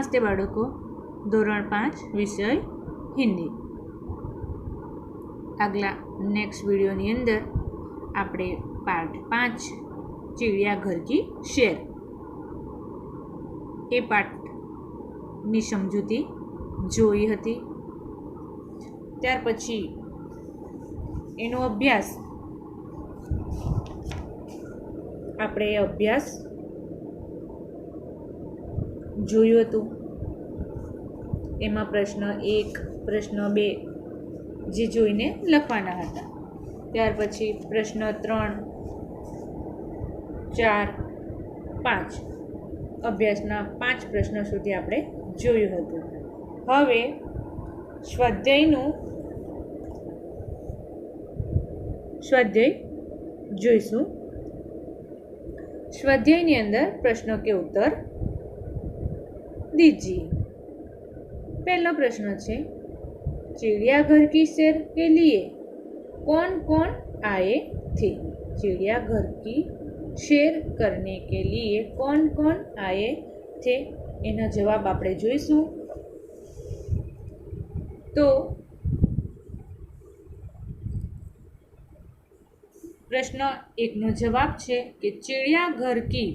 નમસ્તે બાળકો, ધોરણ 5 વિષય હિન્દી. આગલા નેક્સ્ટ વિડીયોની અંદર આપણે પાર્ટ 5 ચિડિયાઘર કી શેર એ પાઠની સમજૂતી જોઈ હતી. ત્યાર પછી એનો અભ્યાસ જોયું હતું. એમાં પ્રશ્ન 1, પ્રશ્ન 2 જે જોઈને લખવાના હતા. ત્યાર પછી પ્રશ્ન 3, 4, 5 અભ્યાસના 5 પ્રશ્નો સુધી આપણે જોયું હતું. હવે સ્વાધ્યાય જોઈશું. स्वाध्याय अंदर प्रश्नों के उत्तर दीजिए. पहला प्रश्न है, चिड़ियाघर की सैर के लिए कौन कौन आए थे? चिड़ियाघर की सैर करने के लिए कौन कौन आए थे? एना जवाब आपणे जोईशुं. तो प्रश्न 1 नो जवाब है कि चिड़ियाघर की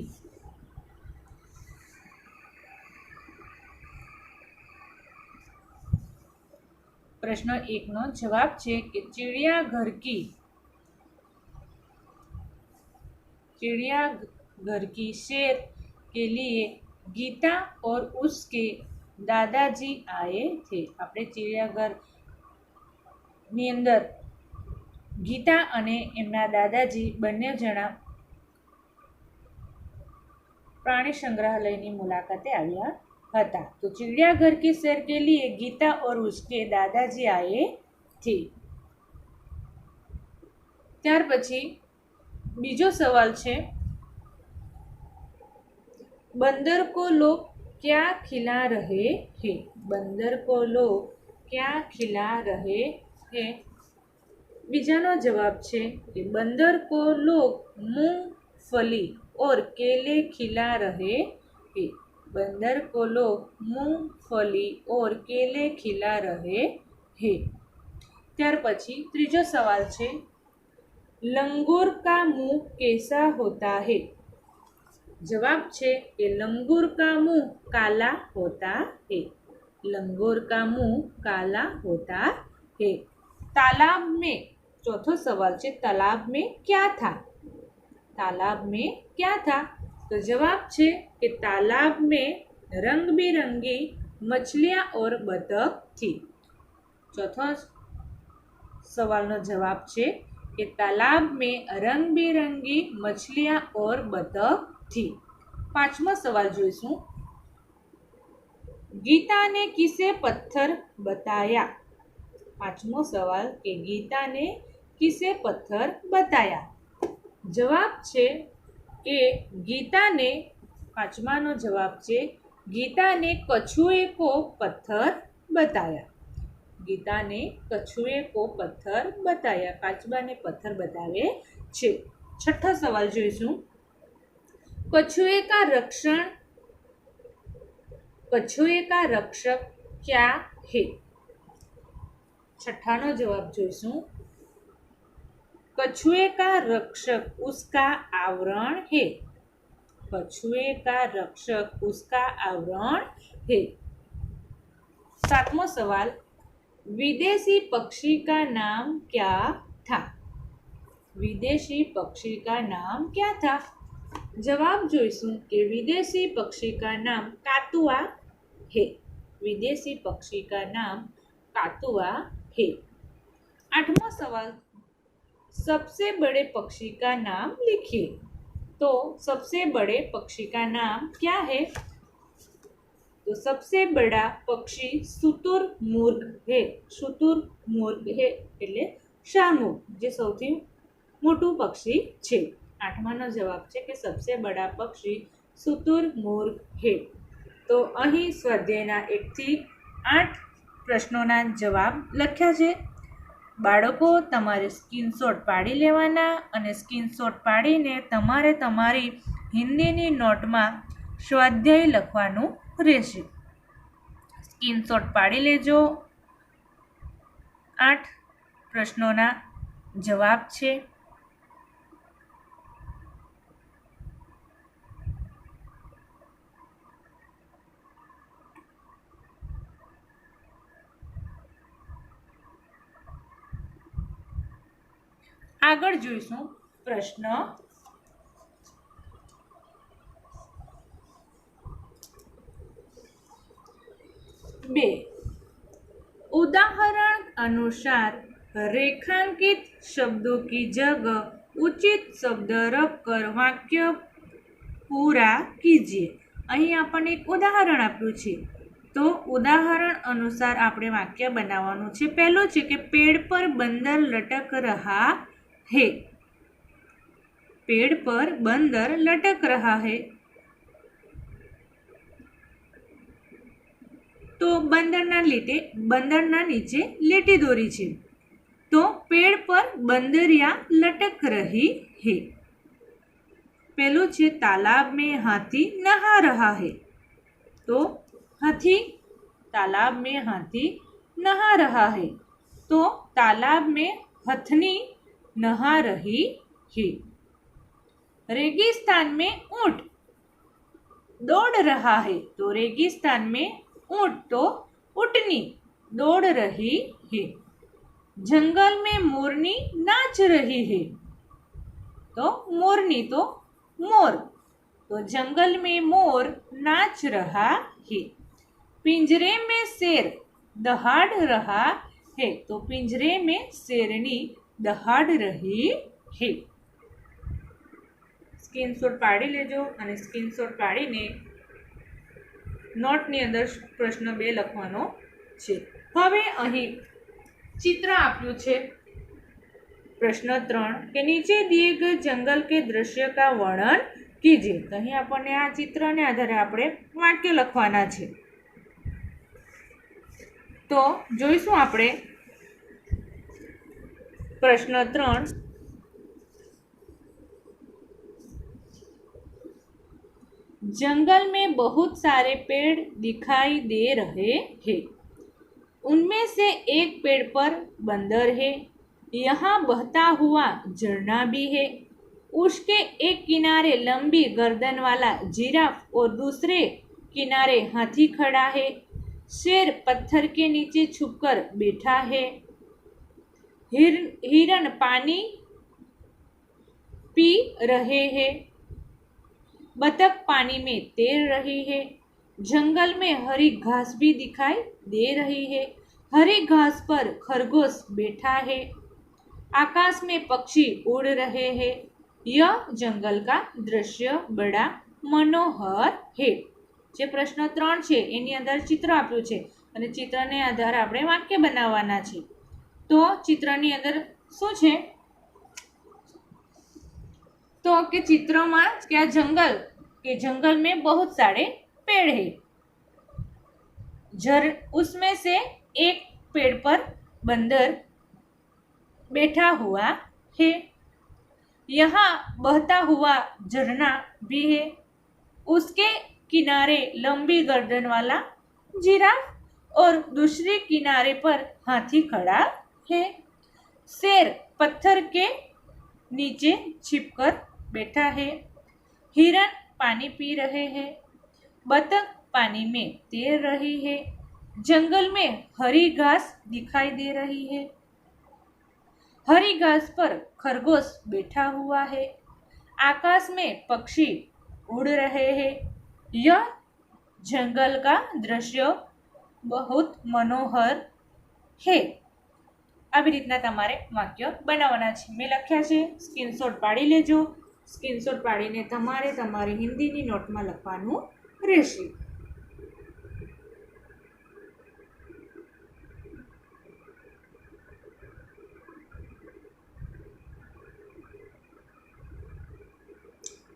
प्रश्न 1 नो जवाब है कि चिड़ियाघर की सैर के लिए गीता और उसके दादाजी आए थे. आपणे चिड़ियाघर नी अंदर गीता अने एमना दादाजी बंने जणा प्राणी संग्रहालयनी मुलाकाते आव्या हता. तो चिड़ियाघर की सैर के लिए गीता और उसके दादाजी आए थे. त्यार पछी बीजो सवाल छे, बंदर को लोग क्या खिला रहे हैं? बंदर को लोग क्या खिला रहे हैं? बीजानो जवाब है कि बंदर को लोग मूंगफली और केले खिला रहे हैं. बंदर को लोग मूंगफली और केले खिला रहे हैं. त्यार पछी त्रीजो सवाल है, लंगूर का मुंह कैसा होता है? जवाब है कि लंगूर का मुंह काला होता है. लंगूर का मुंह काला होता है. तालाब में, चौथो सवाल है, तालाब में क्या था? तालाब में क्या था? तो जवाब है कि तालाब में रंग बिरंगी मछलियां और बतख थी. चौथो सवाल नो जवाब है कि तालाब में रंग बिरंगी मछलियां और बतख थी. 5मो सवाल जोईशुं, गीता ने किसे पत्थर बताया? 5मो सवाल कि गीता ने किसे पत्थर बताया? जवाब है कि गीता ने, 5मा नो जवाब है, गीता ने कछुए को पत्थर बताया. गीता ने कछुए को पत्थर बताया. 5मा ने पत्थर बतावे छे. 6ठो सवाल जोईशुं, कछुए का रक्षक क्या है? 6ठा नो जवाब जोईशुं, कछुए का रक्षक उसका आवरण है. कछुए का रक्षक उसका आवरण है. 7मो सवाल, विदेशी पक्षी का नाम क्या था? विदेशी पक्षी का नाम क्या था? जवाब जोईशुं कि विदेशी पक्षी का नाम कातुआ है. विदेशी पक्षी का नाम कातुआ है. 8वां सवाल, सबसे बड़े पक्षी का नाम लिखिए. तो सबसे बड़े पक्षी का नाम क्या है? तो सबसे बड़ा पक्षी शुतुरमुर्ग है. शुतुरमुर्ग है એટલે શાહમૃગ, જે સૌથી મોટું પક્ષી છે. 8માનો જવાબ છે કે सबसे बड़ा पक्षी शुतुरमुर्ग है. तो અહીં સ્વાધ્યાયના 1 થી 8 પ્રશ્નોના જવાબ લખ્યા છે. બાળકો તમારે સ્ક્રીનશોટ પાડી લેવાના અને સ્ક્રીનશોટ પાડીને તમારી હિન્દીની નોટમાં સ્વાધ્યાય લખવાનું રહેશે. સ્ક્રીનશોટ પાડી લેજો. 8 પ્રશ્નોના જવાબ છે. આગળ જોઈશું પ્રશ્ન 2. उदाहरण अनुसार रेखांकित शब्दों की जगह उचित शब्द रखकर वाक्य पूरा कीजिए. અહીં આપણને એક ઉદાહરણ આપ્યું છે, તો ઉદાહરણ અનુસાર આપણે વાક્ય બનાવવાનું છે. પહેલું છે કે પેડ પર બંદર લટક રહા હે. पेड़ पर बंदर लटक रहा है. तो बंदरना नीचे લીટી દોરી છે, તો पेड़ पर बंदरिया लटक रही है. पहलू છે तालाब में हाथी नहा रहा है. तो हाथी तालाब में हाथी नहा रहा है. तो तालाब में हथनी नहा रही है. रेगिस्तान में ऊंट दौड़ रहा है. तो रेगिस्तान में ऊंट तो ऊँटनी दौड़ रही है. जंगल में मोरनी नाच रही है. तो मोरनी तो मोर, तो जंगल में मोर नाच रहा है. पिंजरे में शेर दहाड़ रहा है. तो पिंजरे में शेरनी दहाड़ रही है. स्क्रीनशॉट पाड़ी लेजो અને સ્ક્રીનશોટ પાડીને નોટની અંદર પ્રશ્ન 2 લખવાનો છે. હવે અહીં ચિત્ર આપ્યું છે પ્રશ્ન 3 કે નીચે दिए गए जंगल के दृश्य का वर्णन कीजिए. તો અહીં આપણને આ ચિત્રને આધારે આપણે વાક્ય લખવાના છે. તો જોઈશું આપણે પ્રશ્ન 3. जंगल में बहुत सारे पेड़ दिखाई दे रहे हैं. उनमें से एक पेड़ पर बंदर है. यहाँ बहता हुआ झरना भी है. उसके एक किनारे लंबी गर्दन वाला जिराफ और दूसरे किनारे हाथी खड़ा है. शेर पत्थर के नीचे छुपकर बैठा है. हिरण पानी पी रहे हैं. बतख पानी में तैर रही है. जंगल में हरी घास भी दिखाई दे रही है. हरी घास पर खरगोश बैठा है. आकाश में पक्षी उड़ रहे हैं. यह जंगल का दृश्य बड़ा मनोहर है. જે પ્રશ્ન 3 છે એની અંદર ચિત્ર આપ્યું છે અને ચિત્રને આધારે આપણે વાક્ય બનાવવાના છે. તો ચિત્રની અંદર શું છે, तो के चित्र में क्या जंगल के जंगल में बहुत सारे पेड़ है. उसमें से एक पेड़ पर बंदर बैठा हुआ है. यहाँ बहता हुआ झरना भी है. उसके किनारे लंबी गर्दन वाला जिराफ और दूसरे किनारे पर हाथी खड़ा है. शेर पत्थर के नीचे छिपकर बैठा है. हिरण पानी पी रहे हैं. बतख पानी में तैर रही है. जंगल में हरी घास दिखाई दे रही है. हरी घास पर खरगोश बैठा हुआ है. आकाश में पक्षी उड़ रहे हैं. यह जंगल का दृश्य बहुत मनोहर है. આવી રીતના તમારે વાક્ય બનાવવાના છે. મેં લખ્યા છે, સ્ક્રીનશોટ પાડી લેજો. સ્ક્રીનશોટ પાડીને તમારે તમારી હિન્દીની નોટમાં લખવાનું રહેશે.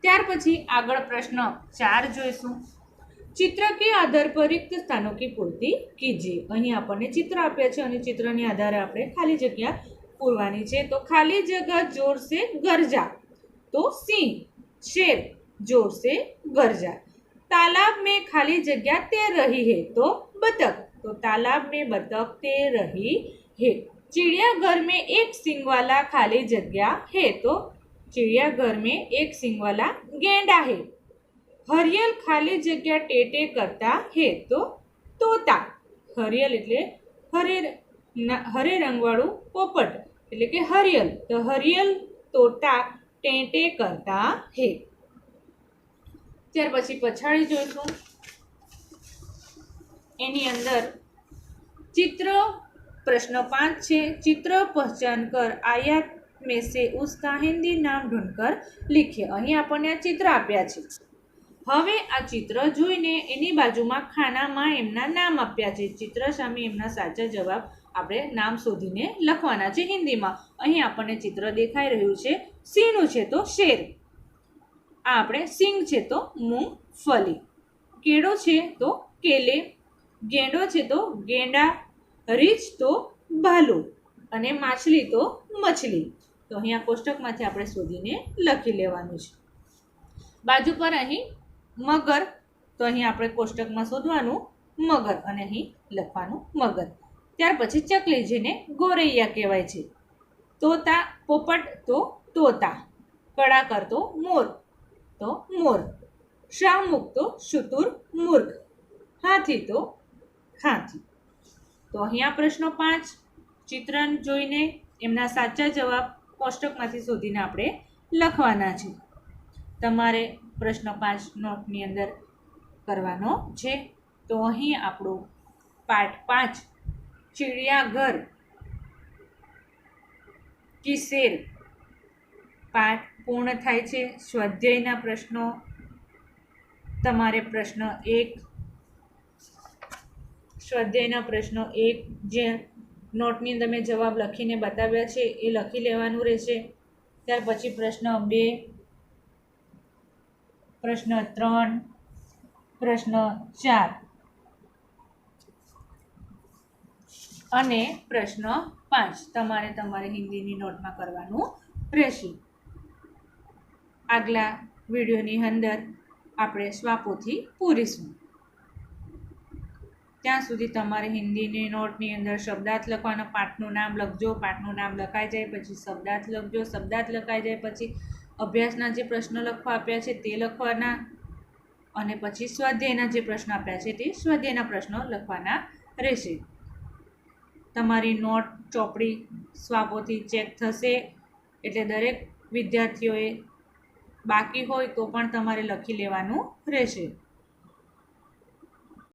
ત્યાર પછી આગળ પ્રશ્ન 4 જોઈશું. चित्र के आधार पर रिक्त स्थानों की पूर्ति कीजिए. અહીં આપણને ચિત્ર આપ્યા છે અને ચિત્રની આધારે આપણે ખાલી જગ્યા પૂરવાની છે. તો ખાલી જગ્યા જોર से ગરજા, તો સિંહ. शेर जोर से गरजा. तालाब में खाली जगह तैर रही है, तो बतख. तो तालाब में बतख तैर रही है। चिड़ियाघर में एक सींग वाला खाली जगह है, तो चिड़ियाघर में एक सींग वाला गेंडा है। हरियल खाली जगह टेटे करता है, तो तोता। हरियल એટલે હરે રંગવાળું પોપટ એટલે કે હરિયલ, તો હરિયલ તોતા ટેટે કરતા હે। ત્યાર પછી પછાડી જોઈશું, એની અંદર चित्र प्रश्न 5 છે। चित्र पहचान कर आयात में से उसका हिंदी नाम ढूंढकर लिखिए। અહીં આપણને આ ચિત્ર આપ્યા છે। હવે આ ચિત્ર જોઈને એની બાજુમાં ખાનામાં એમના નામ આપ્યા છે। ચિત્ર સામે એમના સાચા જવાબ આપણે નામ શોધીને લખવાના છે હિન્દીમાં। અહીં આપણને ચિત્ર દેખાઈ રહ્યું છે, સિંહનું છે તો શેર, આ આપણે સિંગ છે તો મૂંગફલી, કેળો છે તો કેલે, ગેંડો છે તો ગેંડા, રીંછ તો ભાલુ અને માછલી તો મછલી। તો અહીં આ કોષ્ટકમાંથી આપણે શોધીને લખી લેવાનું છે। બાજુ પર અહીં મગર, તો અહીં આપણે કોષ્ટકમાં શોધવાનું મગર અને અહીં લખવાનું મગર। ત્યાર પછી ચકલી, જેને ગોરૈયા કહેવાય છે। તોતા પોપટ તો તોતા, કડાકર તો મોર, શાહમૃગ તો શુતુર મુર્ગ, હાથી તો હાથી। તો અહીંયા પ્રશ્ન 5 ચિત્ર જોઈને એમના સાચા જવાબ કોષ્ટકમાંથી શોધીને આપણે લખવાના છે। તમારે પ્રશ્ન 5 નોટની અંદર કરવાનો છે। તો અહીં આપણું પાઠ 5 ચિડિયાઘર કી શેર પાઠ પૂર્ણ થાય છે। સ્વાધ્યાયના પ્રશ્નો તમારે પ્રશ્ન 1, સ્વાધ્યાયના પ્રશ્નો 1 જે નોટની અંદર મેં જવાબ લખીને બતાવ્યા છે એ લખી લેવાનું રહેશે। ત્યાર પછી પ્રશ્ન 2, પ્રશ્ન 3, પ્રશ્ન 4 અને પ્રશ્ન 5 તમારે તમારી હિન્દીની નોટમાં કરવાનું રહેશે। આગલા વિડીયોની અંદર આપણે સ્વાપોથી પૂરીશું। ત્યાં સુધી તમારે હિન્દીની નોટની અંદર શબ્દાર્થ લખવાના, પાઠનું નામ લખજો, પાઠનું નામ લખાઈ જાય પછી શબ્દાર્થ લખજો, શબ્દાર્થ લખાઈ જાય પછી અભ્યાસના જે પ્રશ્નો લખવા આપ્યા છે તે લખવાના અને પછી સ્વાધ્યાયના જે પ્રશ્નો આપ્યા છે તે સ્વાધ્યાયના પ્રશ્નો લખવાના રહેશે। તમારી નોટ ચોપડી સ્વાપોથી ચેક થશે, એટલે દરેક વિદ્યાર્થીઓએ બાકી હોય તો પણ તમારે લખી લેવાનું રહેશે।